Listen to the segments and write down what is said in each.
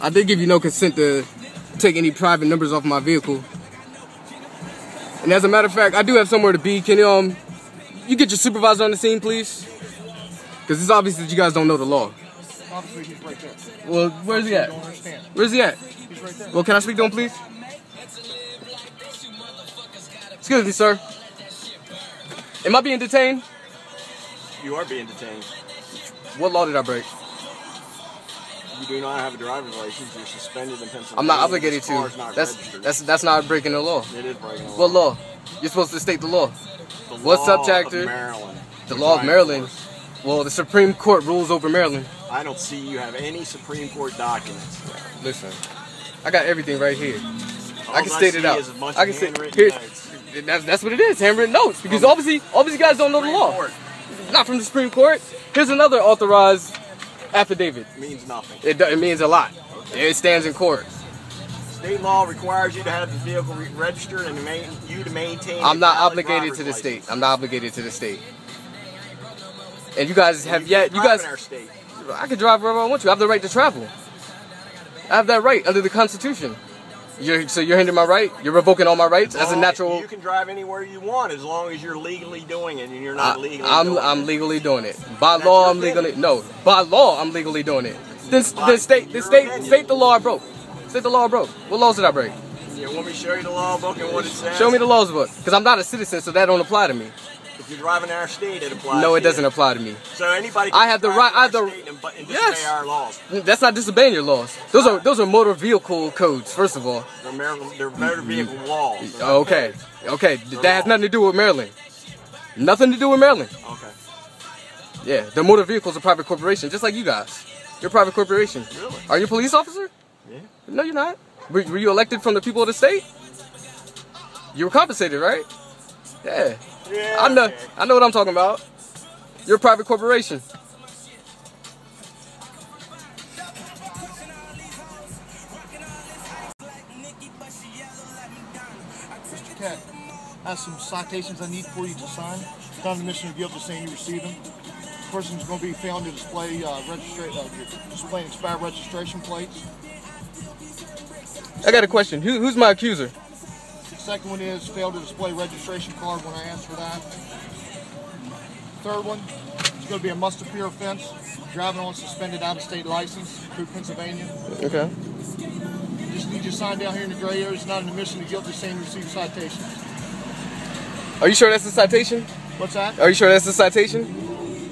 I did give you no consent to take any private numbers off my vehicle. And as a matter of fact, I do have somewhere to be. Can you get your supervisor on the scene, please? Because it's obvious that you guys don't know the law. Obviously, he's right there. Well, where's he at? Don't understand. Where's he at? He's right there. Well, can I speak to him, please? Excuse me, sir. Am I being detained? You are being detained. What law did I break? You do not have a driver's license. You're suspended in Pennsylvania. I'm not obligated to. That's not breaking the law. It is breaking the law. What law? You're supposed to state the law. The What law subchapter? of Maryland. The law of Maryland. Well, the Supreme Court rules over Maryland. I don't see you have any Supreme Court documents. Listen, I got everything right here. All I can state it out. Is a bunch I can of say handwritten here. notes. That's what it is. Handwritten notes. Because obviously you guys don't know the law. Court. Not from the Supreme Court. Here's another authorized affidavit. Means nothing. It means a lot. It stands in court. State law requires you to have the vehicle registered and you to maintain. I'm not obligated to the state. I'm not obligated to the state. And you guys have yet. You guys. In our state. I can drive wherever I want to. I have the right to travel. I have that right under the Constitution. So you're hindering my right? You're revoking all my rights as a natural. You can drive anywhere you want as long as you're legally doing it, and you're not legally. I'm legally doing it. By law, I'm legally By law, I'm legally doing it. Then state the law I broke. State the law I broke. What laws did I break? You want me to show you the law book and what it says? Show me the laws book, because I'm not a citizen, so that don't apply to me. If you're driving in our state, it applies. No, it doesn't apply to me. So anybody can I have the right. I have the and disobey our laws. That's not disobeying your laws. Those are motor vehicle codes. First of all, They're motor vehicle laws. Okay, that has nothing to do with Maryland. Nothing to do with Maryland. Okay. Yeah, the motor vehicle is a private corporation, just like you guys. You're a private corporation. Really? Are you a police officer? Yeah. No, you're not. Were you elected from the people of the state? You were compensated, right? Yeah. Yeah. I know what I'm talking about. You're a private corporation. Mr. Cat, I have some citations I need for you to sign. It's not an admission of guilt, just saying you received them. The person's going to be found to display displaying expired registration plates. I got a question. Who's my accuser? The second one is failed to display registration card when I asked for that. Third one is going to be a must appear offense, driving on suspended out-of-state license through Pennsylvania. Okay. Just need you to sign down here in the gray area. It's not an admission of guilt, just saying you received citations. Are you sure that's a citation? What's that? Are you sure that's a citation?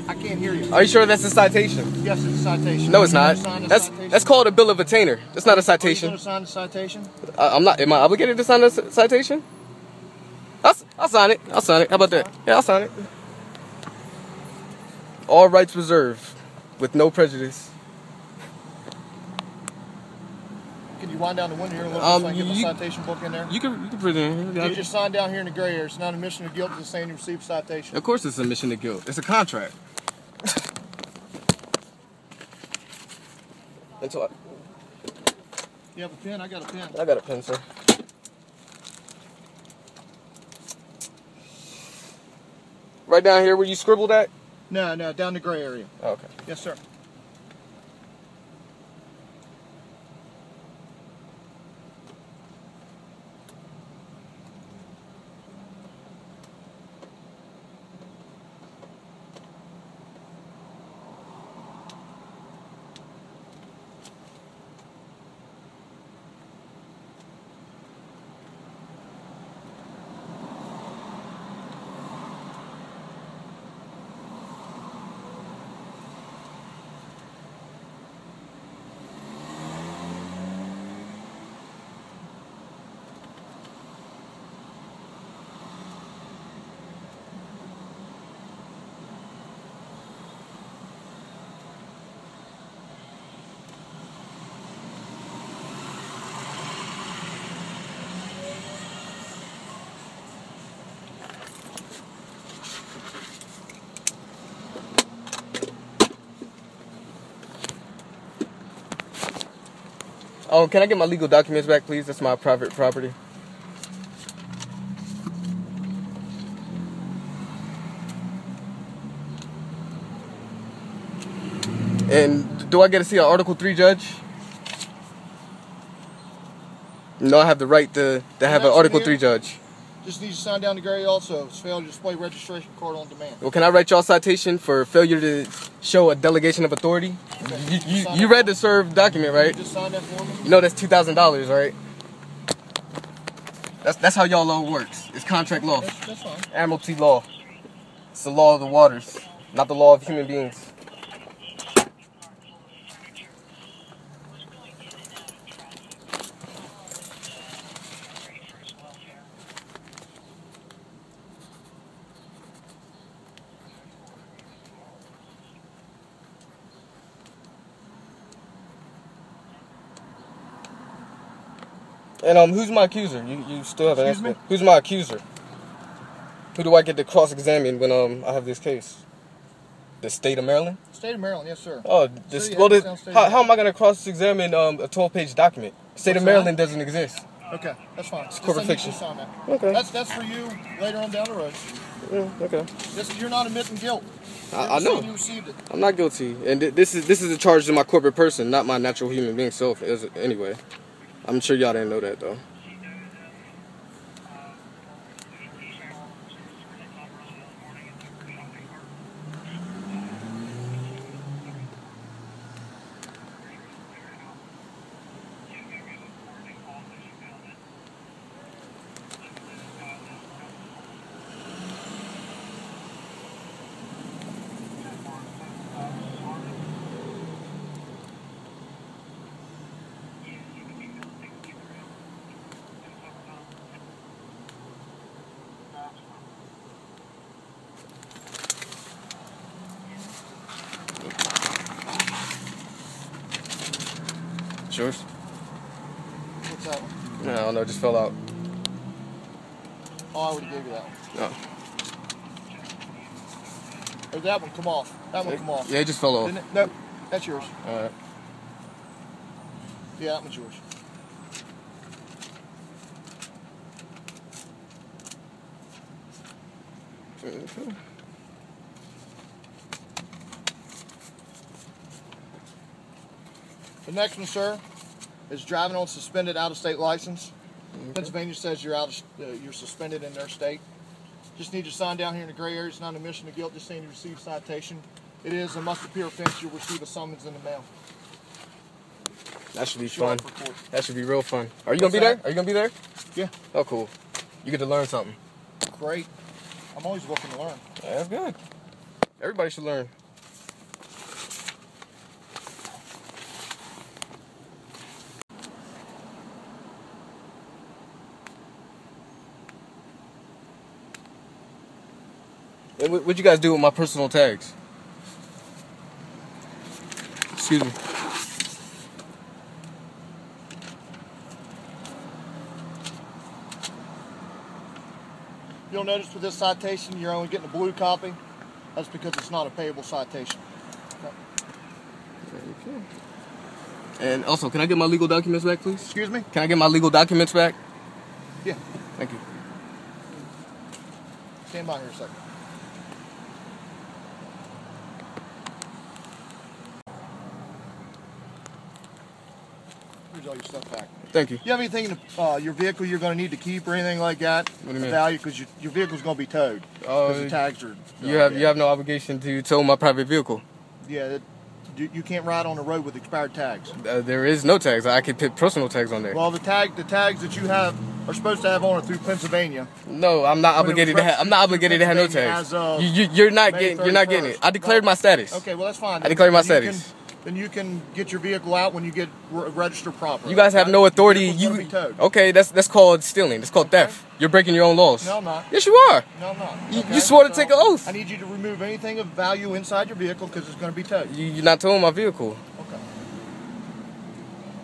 I can't hear you. Are you sure that's a citation? Yes, it's a citation. No, it's not. That's called a bill of attainder. That's not a citation. Are you going to sign the citation? I'm not. Am I obligated to sign a citation? I'll sign it. I'll sign it. How about that? Yeah, I'll sign it. All rights reserved, with no prejudice. Can you wind down the window here and look so I can get the citation book in there? You can put it in here. You just sign down here in the gray area. It's not an admission of guilt, just saying you received citation. Of course, it's a admission of guilt. It's a contract. Until You have a pen? I got a pen. I got a pen, sir. Right down here where you scribbled at? No, down the gray area. Oh, okay. Yes, sir. Oh, can I get my legal documents back, please? That's my private property. And do I get to see an Article 3 judge? No, I have the right to have an Article 3 judge. Just need to sign down the gray also. It's failure to display registration card on demand. Well, can I write y'all citation for failure to show a delegation of authority? Okay. You read the served document, right? You just sign that for me? You know that's $2,000, right? That's how y'all law works. It's contract law. That's fine. Admiralty law. It's the law of the waters, not the law of human beings. And who's my accuser? You still have an Excuse me? Who's my accuser? Who do I get to cross-examine when I have this case? The state of Maryland? State of Maryland, yes sir. Oh, how am I gonna cross-examine a 12-page document? State of Maryland doesn't exist. Okay, that's fine. It's corporate fiction. Okay. That's for you later on down the road. Okay. You're not admitting guilt. I know. You received it. I'm not guilty, and this is a charge to my corporate person, not my natural human being self. Anyway, I'm sure y'all didn't know that though. Yours? What's that one? No, I don't know, it just fell out. Oh, I would have gave you that one. No. Or that one come off. That one come off. Yeah, it just fell off. Didn't it? Nope. That's yours. Alright. Yeah, that one's yours. The next one, sir, is driving on suspended out-of-state license. Okay. Pennsylvania says you're you're suspended in their state. Just need you to sign down here in the gray area. It's not an admission of guilt. Just saying you received citation. It is a must-appear offense. You'll receive a summons in the mail. That should be fun. That should be real fun. Are you gonna be there? Are you gonna be there? Yeah. Oh, cool. You get to learn something. Great. I'm always looking to learn. Yeah, that's good. Everybody should learn. And what'd you guys do with my personal tags? Excuse me. You'll notice with this citation, you're only getting a blue copy. That's because it's not a payable citation. Okay. And also, can I get my legal documents back, please? Excuse me? Can I get my legal documents back? Yeah. Thank you. Stand by here a second. Here's all your stuff back. Thank you. You have anything in your vehicle you're going to need to keep or anything like that? What do you mean? Value, because your vehicle's going to be towed. Because the tags are. You have no obligation to tow my private vehicle. Yeah, you can't ride on the road with expired tags. There is no tags. I could put personal tags on there. Well, the tags that you have are supposed to have on it through Pennsylvania. No, I'm not obligated to have. I'm not obligated to have no tags. You're not getting it. I declared my status. Okay, well that's fine. I declared my status. Then you can get your vehicle out when you get registered properly. You guys have no authority. Okay, that's called stealing. That's called theft. You're breaking your own laws. No, I'm not. Yes, you are. No, I'm not. You swore to take an oath. I need you to remove anything of value inside your vehicle because it's going to be towed. You're not towing my vehicle. Okay.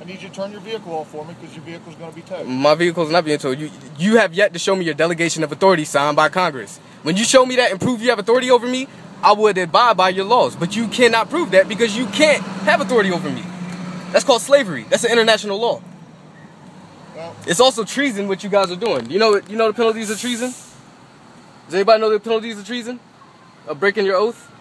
I need you to turn your vehicle off for me because your vehicle is going to be towed. My vehicle is not being towed. You have yet to show me your delegation of authority signed by Congress. When you show me that and prove you have authority over me, I would abide by your laws, but you cannot prove that because you can't have authority over me. That's called slavery. That's an international law. Well, it's also treason what you guys are doing. You know the penalties of treason? Does anybody know the penalties of treason? Of breaking your oath?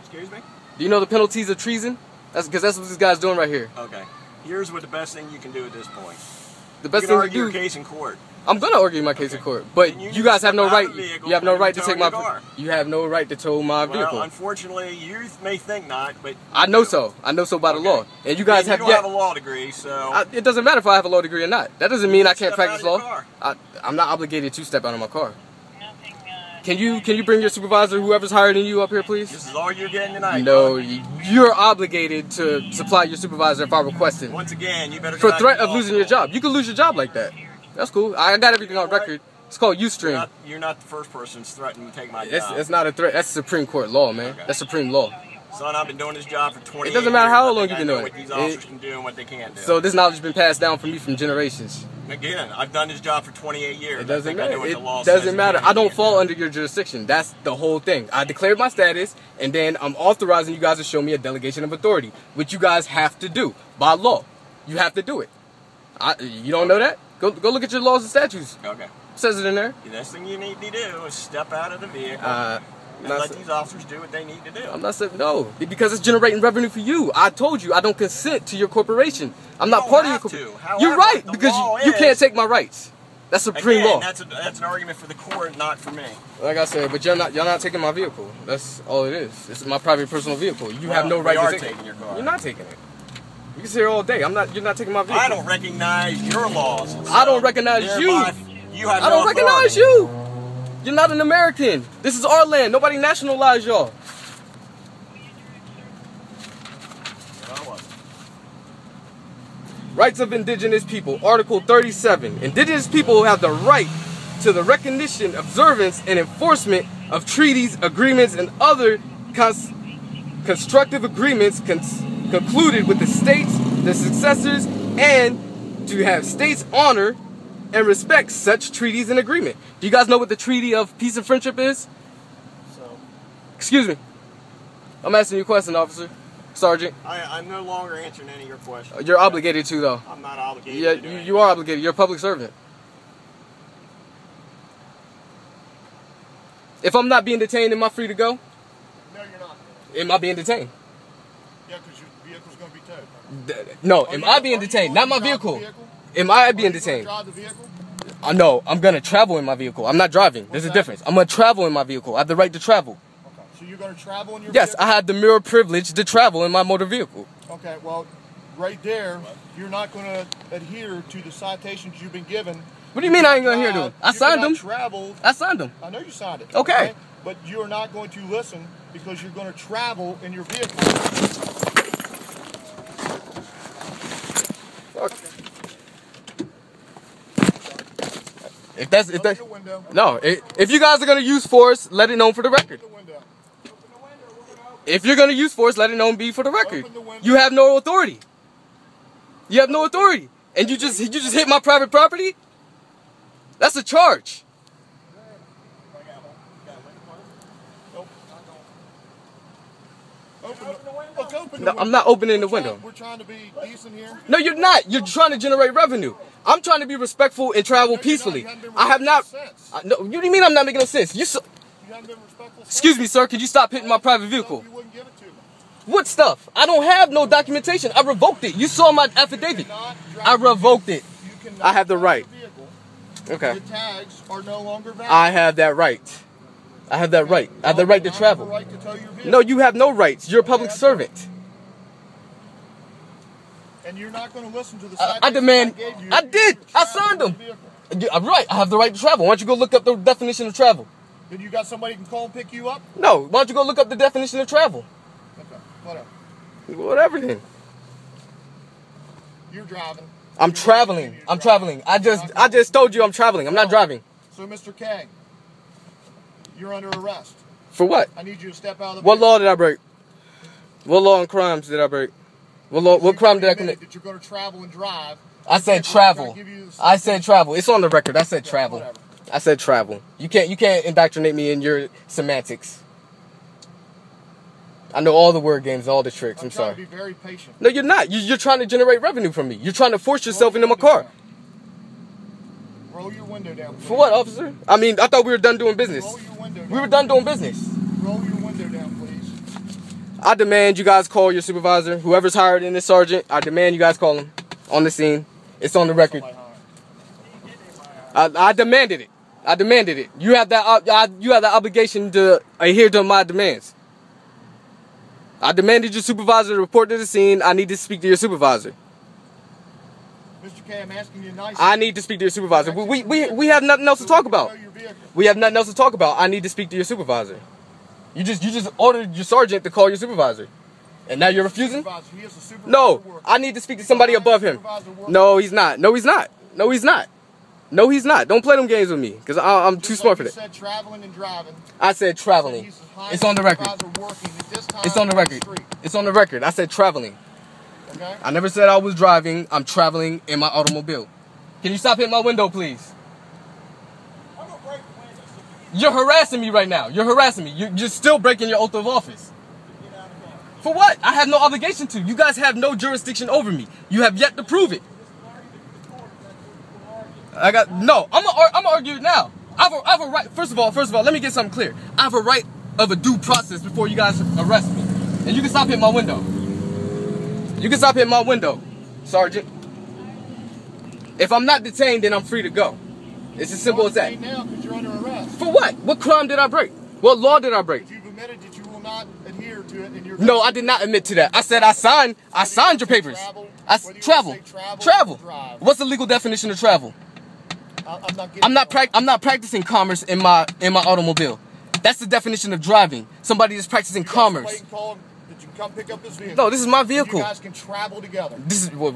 Excuse me? Do you know the penalties of treason? That's what this guy's doing right here. Okay. Here's what the best thing you can do at this point. The best You thing can to argue your do. case in court. I'm gonna argue my case in court, but you guys have no right. You have no right to take my. car. You have no right to tow my vehicle. Well, unfortunately, you may think not, but I know so. I know so by the law, and you guys you have don't yet. have a law degree, so It doesn't matter if I have a law degree or not. That doesn't mean I can't step practice out of law. your car. I'm not obligated to step out of my car. Can you bring your supervisor, whoever's higher than you, up here, please? This is all you're getting tonight. No, bud. you're obligated to supply your supervisor if I request it. Once again, you better For get threat out of losing your job. You can lose your job like that. That's cool. I got everything on record. It's called Ustream. You're not the first person that's threatening to take my job. It's not a threat. That's Supreme Court law, man. Okay. That's Supreme law. Son, I've been doing this job for 20 years. It doesn't matter how I long think you've I been know doing what it. these officers can do and what they can't do. So this knowledge has been passed down from me from generations. Again, I've done this job for 28 years. It doesn't I know matter. what the law It says doesn't and matter. what I you don't can't fall do. under your jurisdiction. That's the whole thing. I declared my status, and then I'm authorizing you guys to show me a delegation of authority, which you guys have to do by law. You have to do it. You don't know that? Go look at your laws and statutes. Okay. It says it in there. The next thing you need to do is step out of the vehicle and not let so- these officers do what they need to do. I'm not saying no, because it's generating revenue for you. I told you I don't consent to your corporation. I'm not don't part of your have corporation. to. You're However, right, the because law you can't is- take my rights. That's supreme Again, law. that's an argument for the court, not for me. Like I said, but y'all not taking my vehicle. That's all it is. This is my private personal vehicle. You have no we right are to take taking it. your car. You're not taking it. You can sit here all day. You're not taking my vehicle. I don't recognize your laws. I don't recognize you. You have I no don't recognize authority. you. You're not an American. This is our land. Nobody nationalized y'all. Rights of Indigenous People, Article 37. Indigenous people have the right to the recognition, observance, and enforcement of treaties, agreements, and other constructive agreements concluded with the states, the successors, and to have states honor and respect such treaties and agreement. Do you guys know what the Treaty of Peace and Friendship is? Excuse me. I'm asking you a question, officer. Sergeant. I'm no longer answering any of your questions. You're obligated to, though. I'm not obligated Yeah, to do you are obligated. You're a public servant. If I'm not being detained, am I free to go? No, you're not. Am I being detained? Yeah, because your vehicle's going to be towed. No, am I being detained? Not my vehicle. Am I being detained? Drive the vehicle? No, I'm going to travel in my vehicle. I'm not driving. There's a difference. I'm going to travel in my vehicle. I have the right to travel. Okay. So you're going to travel in your Yes, vehicle? I have the mere privilege to travel in my motor vehicle. Okay, well, right there, you're not going to adhere to the citations you've been given. What do you mean I ain't going to adhere to them? I signed them. I signed them. I know you signed it. Okay. But you're not going to listen because you're going to travel in your vehicle. Fuck. If that's Open the window. no, if you guys are gonna use force, let it known for the record. Open the window. If you're gonna use force, let it known be for the record. Open the window. You have no authority. You have no authority, and you just hit my private property. That's a charge. No, I'm not opening the window. We're trying to be decent here. No, you're not. You're trying to generate revenue. I'm trying to be respectful and travel peacefully. I have not. No, what do you mean I'm not making no sense? You haven't been respectful. Excuse me, sir. Could you stop hitting my private vehicle? You wouldn't give it to me. What stuff? I don't have no documentation. I revoked it. You saw my affidavit. I revoked it. I have the right. Okay. The tags are no longer valid. I have that right. I have that right. I have the right to travel. Right to tow your vehicle. No, you have no rights. You're a public servant. And you're not going to listen to the I demand. gave you. I did. You I travel signed them. in the vehicle. I'm right. I have the right to travel. Why don't you go look up the definition of travel? Then you got somebody who can call and pick you up? No. Why don't you go look up the definition of travel? Okay, whatever. Whatever then. You're driving. I'm traveling. I'm traveling. I just told you I'm traveling. I'm not driving. So, Mr. K, you're under arrest. For what? I need you to step out of the What vehicle. law did I break? What law and crimes did I break? What law? What crime did I commit? That you're going to travel and drive. I said travel. I said travel. It's on the record. I said travel. Whatever. I said travel. You can't indoctrinate me in your semantics. I know all the word games, all the tricks. I'm trying sorry. to be very patient. No, you're not. You're trying to generate revenue from me. You're trying to force yourself into my car. Roll your window down. Please. For what, officer? I mean, I thought we were done doing business. Roll your window down. We were done doing business. Roll your window down, please. I demand you guys call your supervisor, whoever's hired in this sergeant. I demand you guys call him on the scene. It's on the record. I demanded it. I demanded it. You have that. You have the obligation to adhere to my demands. I demanded your supervisor to report to the scene. I need to speak to your supervisor. Mr. K, I'm asking you nicely. I need to speak to your supervisor. We have nothing else to talk about. We have nothing else to talk about. I need to speak to your supervisor. You just ordered your sergeant to call your supervisor. And now you're refusing? No, I need to speak to somebody above him. No, he's not. No, he's not. No, he's not. No, he's not. Don't play them games with me, because I'm too smart for that. You said traveling and driving. I said traveling. It's on the record. It's on the record. It's on the record. I said traveling. Okay. I never said I was driving. I'm traveling in my automobile. Can you stop hitting my window, please? You're harassing me right now. You're harassing me. You're still breaking your oath of office. For what? I have no obligation to. You guys have no jurisdiction over me. You have yet to prove it. No. I'm gonna argue it now. I have a right. First of all, let me get something clear. I have a right of a due process before you guys arrest me, and you can stop hitting my window. You can stop hitting my window, Sergeant. If I'm not detained, then I'm free to go. It's as simple as that. Now, because you're under arrest. For what? What crime did I break? What law did I break? You've admitted that you will not adhere to it, and you're. No, I did not admit to that. I said I signed your papers. Travel. What's the legal definition of travel? I'm not practicing commerce in my automobile. That's the definition of driving. Somebody is practicing commerce. Come pick up this vehicle. No, this is my vehicle. You guys can travel together.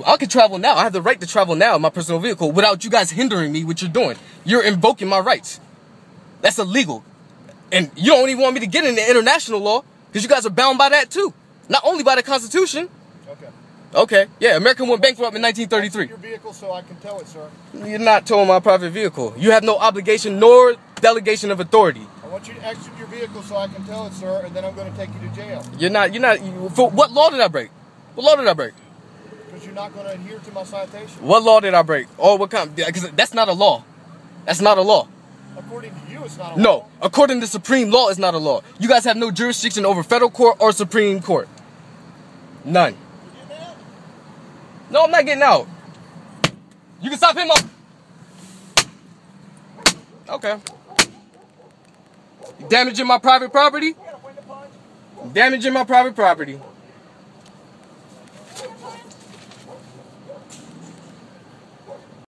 I can travel now. I have the right to travel now in my personal vehicle without you guys hindering me. What you're doing, you're invoking my rights. That's illegal, and you don't even want me to get into international law because you guys are bound by that too. Not only by the Constitution. Okay. Okay. Yeah, America went bankrupt in 1933. Your vehicle, so I can tow it, sir. You're not towing my private vehicle. You have no obligation nor delegation of authority. I want you to exit your vehicle so I can tow it, sir, and then I'm going to take you to jail. You're not. For what law did I break? What law did I break? Because you're not going to adhere to my citation. What law did I break? Or what kind? Because that's not a law. That's not a law. According to you, it's not a law. No, according to supreme law, it's not a law. You guys have no jurisdiction over federal court or Supreme Court. None. You getting out? No, I'm not getting out. You can stop him up. Okay. Damaging my private property? Damaging my private property.